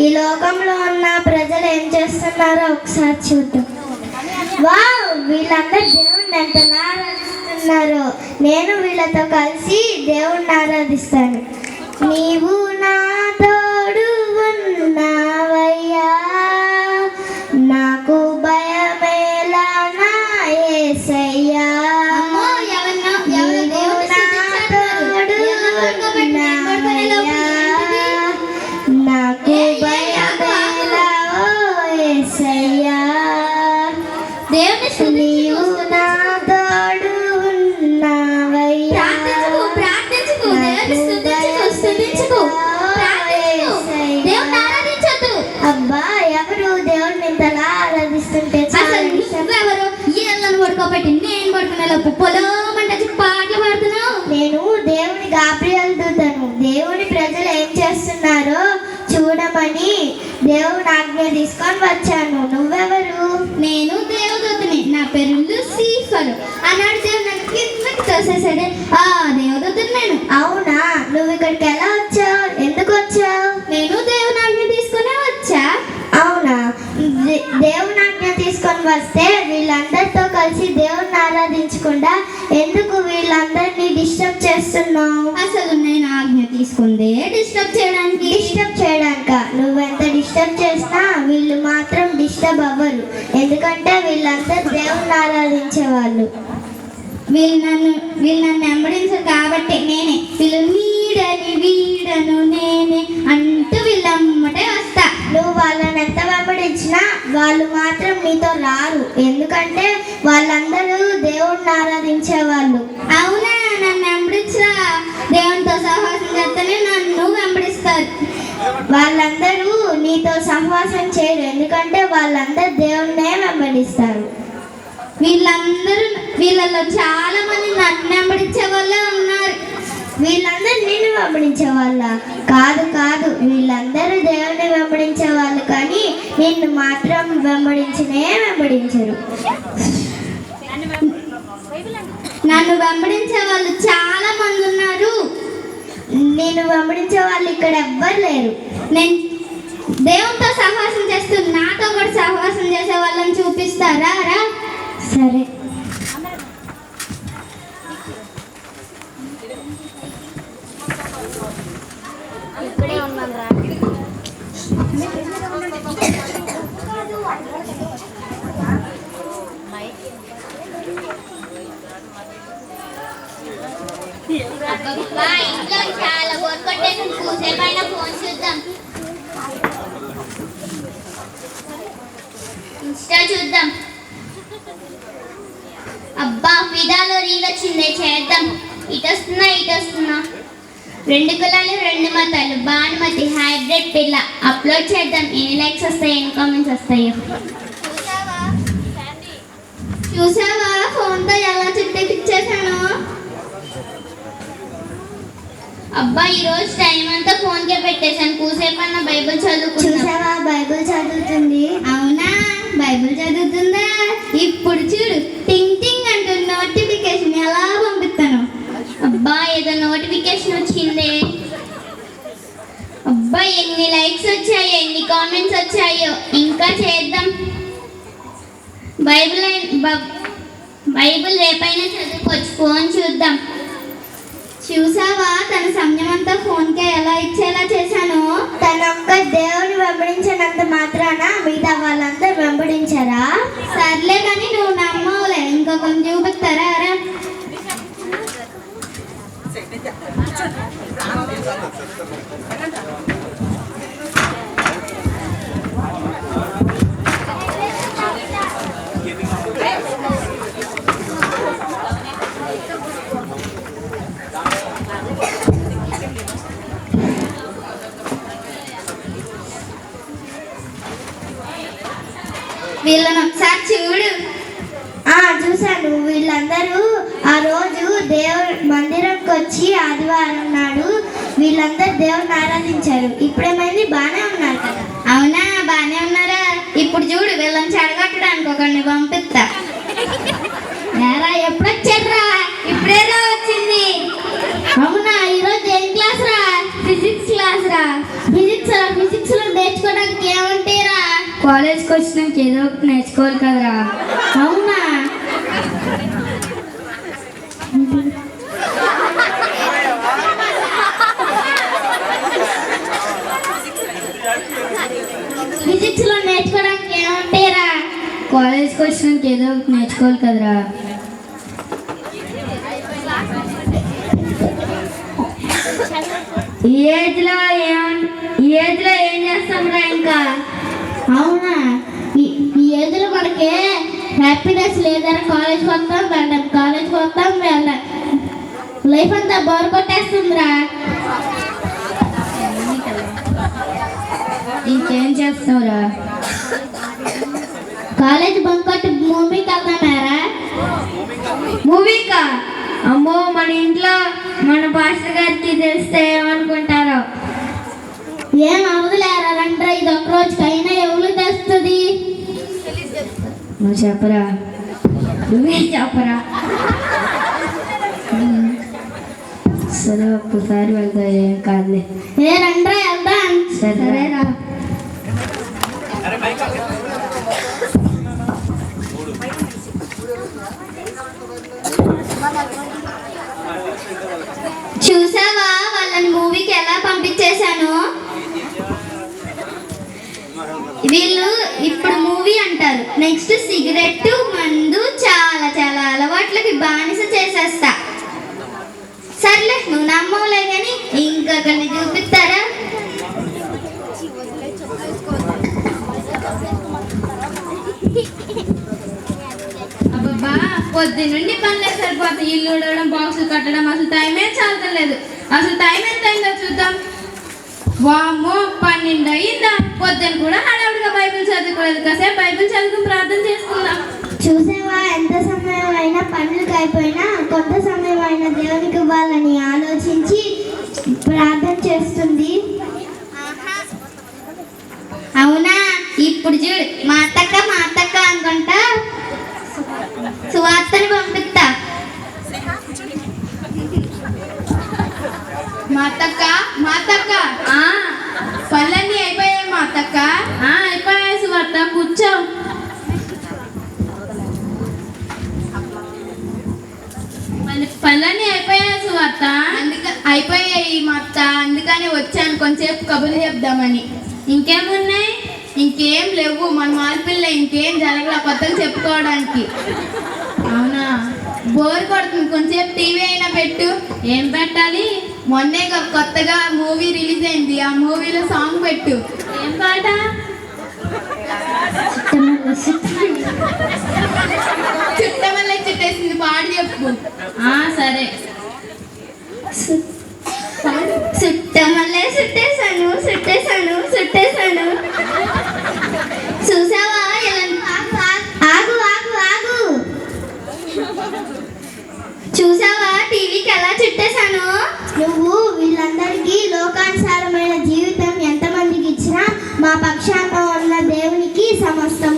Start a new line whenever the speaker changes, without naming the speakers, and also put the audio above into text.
ఈ లోకంలో ఉన్న ప్రజలు ఏం చేస్తున్నారో ఒకసారి చూద్దాం. వావ్, వీళ్ళందరూ దేవుణ్ణి ఎంతలా ఆరాధిస్తున్నారు. నేను వీళ్ళతో కలిసి దేవుణ్ణి ఆరాధిస్తాను. నీవు నా తోడు ఉన్నావయ్యా, నాకు భయమేలా నా యేసయ్యా. నాకు భయమేలా ఓ యేసయ్యా, నీవు నా తోడు ఉన్నావయ్యా. అబ్బా, ఎవరు దేవుడిని ఇంతలా ఆరాధిస్తుంటే
ఎవరు ఈళ్ళను పడుకోబెట్టి నేను పడుకునే పొలమంటే పాటలు పాడుతున్నావు.
నేను దేవుని గాబ్రియల్ దూతను. దేవుని ప్రజలు ఏం చేస్తున్నారో చూడమని దేవుని ఆజ్ఞ తీసుకొని వచ్చాను. నువ్వెవరు?
నేను దేవదూతని, నా పేరు లూసిఫర్ అన్నాడు. దేవుడు నన్ను కిందకి తోసేసాడే, ఆ దేవదూతని నేను.
అవునా, నువ్వు ఇక్కడికి ఎలా వచ్చావు? ఎందుకు వచ్చావు?
నేను దేవుని ఆజ్ఞ తీసుకునే వచ్చా.
అవునా, దేవుని ఆజ్ఞ తీసుకొని వస్తే వీళ్ళందరితో కలిసి దేవుని ఆరాధించకుండా ఎందుకు వీళ్ళందరినీ డిస్టర్బ్ చేస్తున్నావు?
అసలు నేను ఆజ్ఞ తీసుకుందే డిస్టర్బ్ చేయడానికి.
డిస్టర్బ్ చేయడానిక? నువ్వెంత డిస్టర్బ్ చేసినా వీళ్ళు మాత్రం డిస్టర్బ్ అవ్వరు. ఎందుకంటే వీళ్ళందరూ దేవుని ఆరాధించే వాళ్ళు.
వీళ్ళు నన్ను వెంబడించరు కాబట్టి నేనే వీళ్ళు వీడను నేనే అంటూ వీళ్ళమ్మటే వస్తా.
నువ్వు వాళ్ళని ఎంత వెంబడించినా వాళ్ళు మాత్రం నీతో రారు. ఎందుకంటే వాళ్ళందరూ దేవుడిని ఆరాధించే వాళ్ళు.
అవునా, నన్ను వెంబడించరా. దేవునితో సహవాసం చేస్తేనే నన్ను వెంబడిస్తారు.
వాళ్ళందరూ నీతో సహవాసం చేయరు. ఎందుకంటే వాళ్ళందరూ దేవుడినే వెంబడిస్తారు.
వీళ్ళలో చాలా మంది నన్ను వెంబడించే వాళ్ళే ఉన్నారు.
వీళ్ళందరూ నిన్ను వెంబడించే వాళ్ళ? కాదు కాదు, వీళ్ళందరూ దేవుని వెంబడించే వాళ్ళు, కానీ నిన్ను మాత్రం వెంబడించరు.
నన్ను వెంబడించే వాళ్ళు చాలా మంది ఉన్నారు.
నేను వెంబడించే వాళ్ళు ఇక్కడ ఎవ్వరు లేరు.
నేను దేవునితో సహవాసం చేస్తూ నాతో కూడా సహవాసం చేసే వాళ్ళని చూపిస్తారా? రా.
సరే.
ఇంట్లో చాలా బోర్ కొట్టేసి కూసేపైన ఫోన్ చూద్దాం, ఇన్స్టా చూద్దాం. అబ్బా, ఫిదాలో రీల్ వచ్చిందే, చేద్దాం. ఇటు వస్తున్నా. 2 కులాలు 2 మతాలు, భానుమతి హైబ్రిడ్ పిల్ల. అప్లోడ్ చేద్దాం. ఎన్ని లైక్స్ వస్తాయి, ఎన్ని కామెంట్స్ వస్తాయో. చూసావా ఫోన్తో ఎలా చుట్టేపిచ్చేసాను? అబ్బా, ఈరోజు టైం అంతా ఫోన్కే పెట్టేశాను. కూసేపన్నా బైబిల్
చూసావా, బైబిల్ చదువుతుంది.
అవునా, బైబిల్ చదువుతుందా? ఇప్పుడు చూడు, టింగ్ టింగ్ అంటూ నోటిఫికేషన్ ఎలా పంపిస్తాను. అబ్బా, ఏదో నోటిఫికేషన్ వచ్చిందే. అబ్బా, ఎన్ని లైక్స్ వచ్చాయో, ఎన్ని కామెంట్స్ వచ్చాయో. ఇంకా చేద్దాం. బైబిల్ రేపైనా చదువుకోవచ్చు. ఫోన్ చూద్దాం. చూసావా, తన సమయం అంతా ఫోన్కే ఎలా ఇచ్చేలా చేశాను.
తనొక్క దేవుని వెంబడించినంత మాత్రాన మిగతా వాళ్ళందరూ వెంబడించరా?
సర్లే కానీ నువ్వు నమ్మవులే. ఇంకా కొంచెం చూపిస్తారా? వీళ్ళని ఒకసారి చూడు.
చూశాను. వీళ్ళందరూ ఆ రోజు దేవుడి మందిరంకి వచ్చి ఆదివారం నాడు వీళ్ళందరూ దేవుని ఆరాధించారు. ఇప్పుడేమైంది? బాగానే ఉన్నారు కదా?
అవునా, బాగానే ఉన్నారా? ఇప్పుడు చూడు, వీళ్ళని చెడగొట్టడానికి ఒకరిని పంపిస్తా. ఎప్పుడు వచ్చారా? ఇప్పుడేదో వచ్చింది. అవునా, ఈరోజు ఏం క్లాస్ రా? ఫిజిక్స్ క్లాస్ రా. ఫిజిక్స్
కాలేజ్కి వచ్చినాక ఏదో ఒకటి నేర్చుకోవాలి కదరా.
అవునా? ఫిజిక్స్ లో నేర్చుకోవడానికి ఏముంటాయిరా?
కాలేజ్కి వచ్చినాక ఏదో ఒకటి నేర్చుకోవాలి కదరా. ఈ ఏజ్లో ఏం చేస్తాంరా ఇంకా.
అవునా? ఈ ఏజ్లో మనకి హ్యాపీనెస్ లేదని కాలేజ్కి వస్తాం వెళ్ళాం, కాలేజ్కి వస్తాం వెళ్ళాం, లైఫ్ అంతా బోర్ కొట్టేస్తుందిరా.
ఇంకేం చేస్తావురా?
కాలేజ్ బంక్ కొట్టి మూవీకి వెళ్తామారా?
మూవీకా? అమ్మో, మన ఇంట్లో మన పాస్టర్ గారికి తెలిస్తే ఏమనుకుంటారో.
ఏం అవదులేరా, రండ్రా, ఇది ఒక్క రోజుకైనా ఎవరు తెస్తుంది?
నువ్వు చెప్పరా, నువ్వే చెప్పరా. సరే, ఒక్కసారి వెళ్తా, ఏం కాదులే.
ఏ రండ్రా వెళ్దాం.
సరేరా.
చూసావా వాళ్ళని మూవీకి ఎలా పంపించేశాను? వీళ్ళు ఇప్పుడు మూవీ అంటారు, నెక్స్ట్ సిగరెట్, మందు, చాలా చాలా అలవాట్లకి బానిస చేసేస్తా. సర్లే, నువ్వు నమ్మవులే కానీ ఇంకొకరిని చూపిస్తారా?
అబ్బబ్బా, పొద్దున్నుండి పనులే సరిపోతాయి. ఇల్లు ఉడవడం, బాక్సులు కట్టడం, అసలు టైమే చాలలేదు. అసలు టైం ఎంత అయిందో చూద్దాం. వామ్మో, 12 అయిందా? పొద్దున కూడా హడావుడిగా బైబిల్ చదువుకోలేదు. కాసేపు బైబిల్ చదువుకుని ప్రార్థన చేసుకుందాం.
చూసావా, ఎంత సమయం అయినా పనులకు అయిపోయినా కొంత సమయం అయినా దేవునికి ఇవ్వాలని ఆలోచించి ప్రార్థన చేస్తుంది.
అవునా? ఇప్పుడు చూడు, మా అత్తక్క అనుకుంటా సువార్తని పంపిస్తా.
మాతక్క, పనులన్నీ అయిపోయాయి మాతక్క. అయిపోయాయి సువార్త, కూర్చో. పనులన్నీ అయిపోయాయి సువార్త. అయిపోయాయి మా అత్త, అందుకని వచ్చాను కొంచెంసేపు కబుర్లు చెప్దామని. ఇంకేమున్నాయి? ఇంకేం లేవు, మన మార్పిల్ల ఇంకేం జరగల కొత్తగా చెప్పుకోవడానికి. అవునా? బోర్ కొడుతుంది, కొంచెంసేపు టీవీ అయినా పెట్టు. ఏం పెట్టాలి? మొన్నే కొత్తగా మూవీ రిలీజ్ అయింది, ఆ మూవీలో సాంగ్ పెట్టు. ఏం పాట? చుట్టమల్లె చుట్టేసింది, పాడు చెప్పు. సరే.
చుట్టమల్లే చుట్టేశాను. చూసావా
ఆగు ఆగు ఆగు.
చూసావా టీవీకి ఎలా చుట్టేశాను?
నువ్వు వీళ్ళందరికీ లోకానుసారమైన జీవితం ఎంతమందికి ఇచ్చినా మా పక్షాన ఉన్న దేవునికి సమస్తం